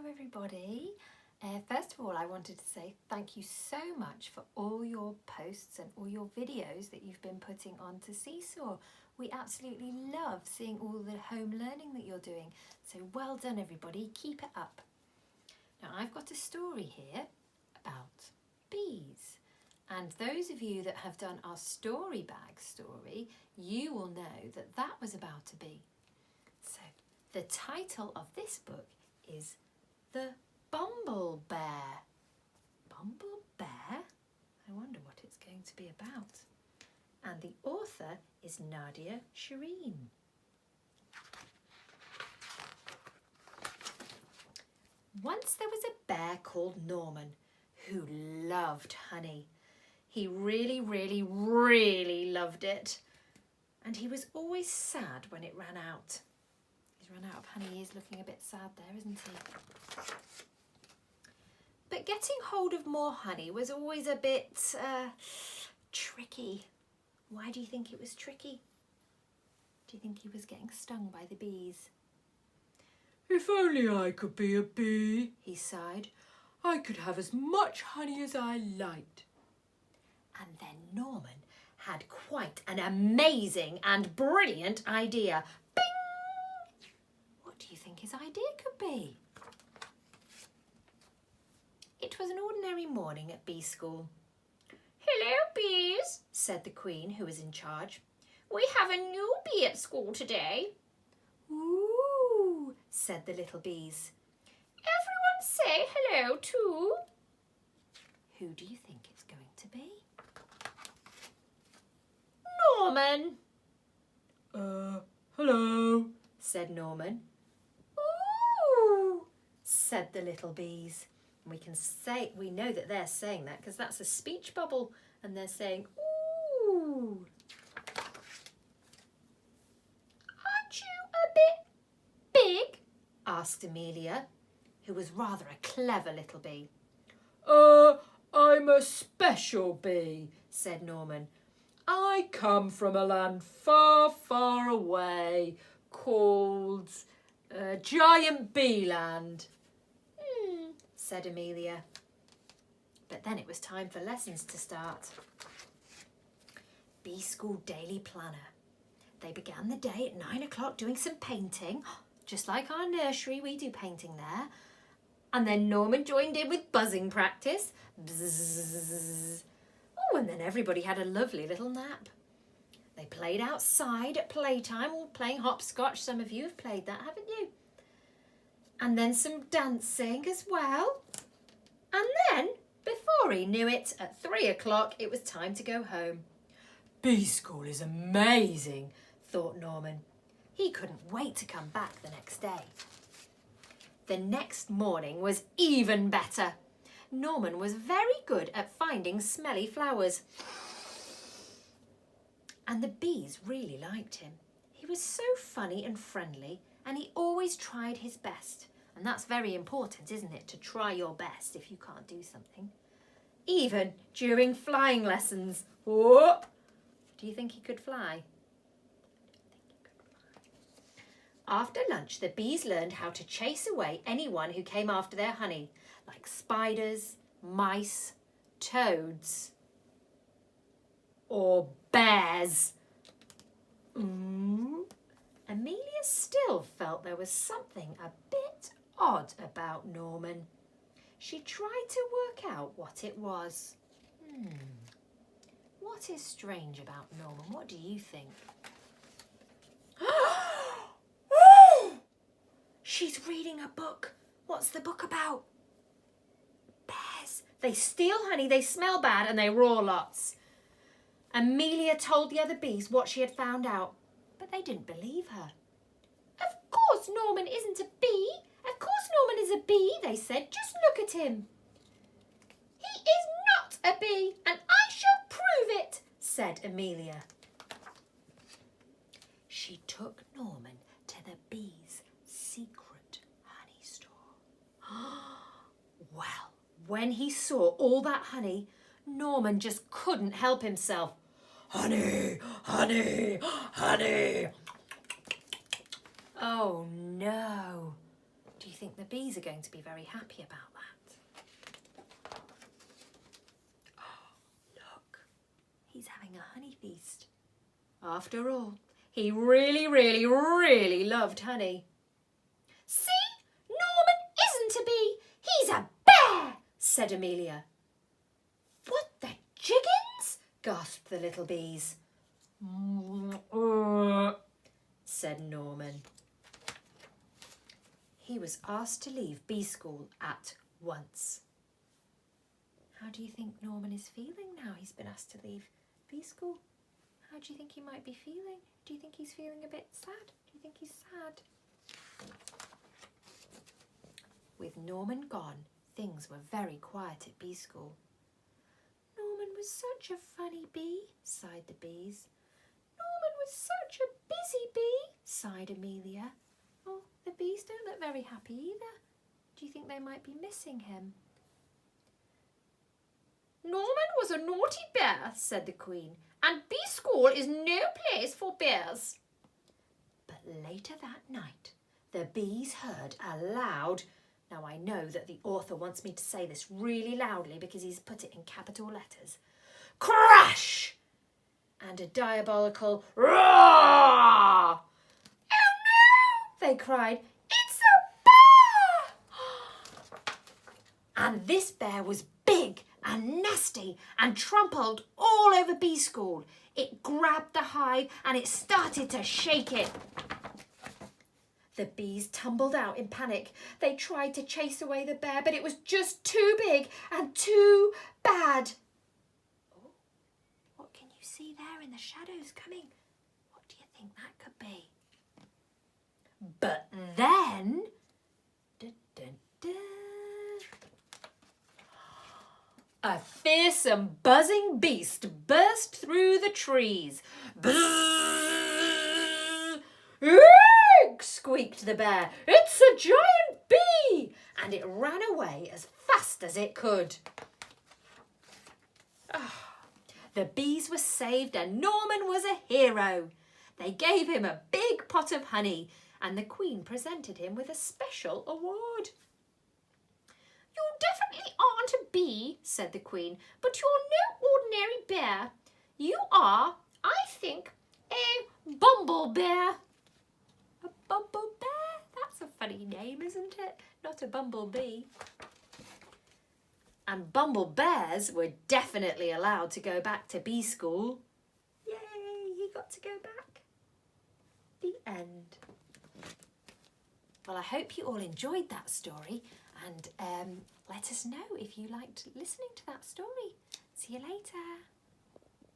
everybody. First of all, I wanted to say thank you so much for all your posts and all your videos that you've been putting onto Seesaw. We absolutely love seeing all the home learning that you're doing. So well done everybody, keep it up. Now I've got a story here about bees. And those of you that have done our story bag story, you will know that that was about a bee. So the title of this book is The Bumblebear. Bumblebear? I wonder what it's going to be about. And the author is Nadia Shireen. Once there was a bear called Norman who loved honey. He really loved it. And he was always sad when it ran out. He's run out of honey. He's looking a bit sad there, isn't he? But getting hold of more honey was always a bit tricky. Why do you think it was tricky? Do you think he was getting stung by the bees? If only I could be a bee, he sighed. I could have as much honey as I liked. And then Norman had quite an amazing and brilliant idea. Bing! What do you think his idea could be? It was an ordinary morning at bee school. "Hello, bees," said the Queen, who was in charge. "We have a new bee at school today." "Ooh," said the little bees. "Everyone say hello to..." Who do you think it's going to be? "Norman." Hello, said Norman. "Ooh," said the little bees. We know that they're saying that because that's a speech bubble and they're saying, ooh. "Aren't you a bit big?" asked Amelia, who was rather a clever little bee. I'm a special bee, said Norman. I come from a land far away called Giant Bee Land. Said Amelia. But then it was time for lessons to start. Bee School Daily Planner. They began the day at 9 o'clock doing some painting. Just like our nursery, we do painting there. And then Norman joined in with buzzing practice. Bzzz. Oh, and then everybody had a lovely little nap. They played outside at playtime, all playing hopscotch. Some of you have played that, haven't you? And then some dancing as well. And then, before he knew it, at 3 o'clock, it was time to go home. Bee school is amazing, thought Norman. He couldn't wait to come back the next day. The next morning was even better. Norman was very good at finding smelly flowers. And the bees really liked him. He was so funny and friendly, and he always tried his best. And that's very important, isn't it, to try your best if you can't do something. Even during flying lessons. Whoop! Do you think he could fly? After lunch, the bees learned how to chase away anyone who came after their honey, like spiders, mice, toads, or bears. Amelia still felt there was something a bit odd about Norman. She tried to work out what it was. What is strange about Norman? What do you think? She's reading a book. What's the book about? Bears. They steal honey, they smell bad, and they roar lots. Amelia told the other bees what she had found out, but they didn't believe her. "Of course Norman isn't a bee. Of course Norman is a bee," they said. "Just look at him." "He is not a bee, and I shall prove it," said Amelia. She took Norman to the bees' secret honey store. Well, when he saw all that honey, Norman just couldn't help himself. Honey, honey, honey. Oh no. Do you think the bees are going to be very happy about that. Oh, look, he's having a honey feast. After all, he really, really, really loved honey. See, Norman isn't a bee, he's a bear, said Amelia. What the jiggins? Gasped the little bees. Said Norman. He was asked to leave bee school at once. How do you think Norman is feeling now he's been asked to leave bee school? How do you think he might be feeling? Do you think he's feeling a bit sad? Do you think he's sad? With Norman gone, things were very quiet at bee school. Norman was such a funny bee, sighed the bees. Norman was such a busy bee, sighed Amelia. Oh, the bees don't look very happy either. Do you think they might be missing him? Norman was a naughty bear, said the Queen, and bee school is no place for bears. But later that night, the bees heard a loud... Now I know that the author wants me to say this really loudly because he's put it in capital letters. Crash! And a diabolical roar! Oh no! They cried. It's a bear! And this bear was big and nasty and trampled all over bee school. It grabbed the hive and it started to shake it. The bees tumbled out in panic. They tried to chase away the bear, but it was just too big and too bad. Oh, what can you see there in the shadows coming? What do you think that could be? But then... Dun, dun, dun, a fearsome buzzing beast burst through the trees. Bzzz! Squeaked the bear. It's a giant bee! And it ran away as fast as it could. Oh, the bees were saved and Norman was a hero. They gave him a big pot of honey and the Queen presented him with a special award. You definitely aren't a bee, said the Queen, but you're no ordinary bear. You are, I think, a Bumblebear. A Bumblebear? That's a funny name, isn't it? Not a bumblebee. And Bumblebears were definitely allowed to go back to bee school. Yay, he got to go back. The end. Well, I hope you all enjoyed that story and let us know if you liked listening to that story. See you later.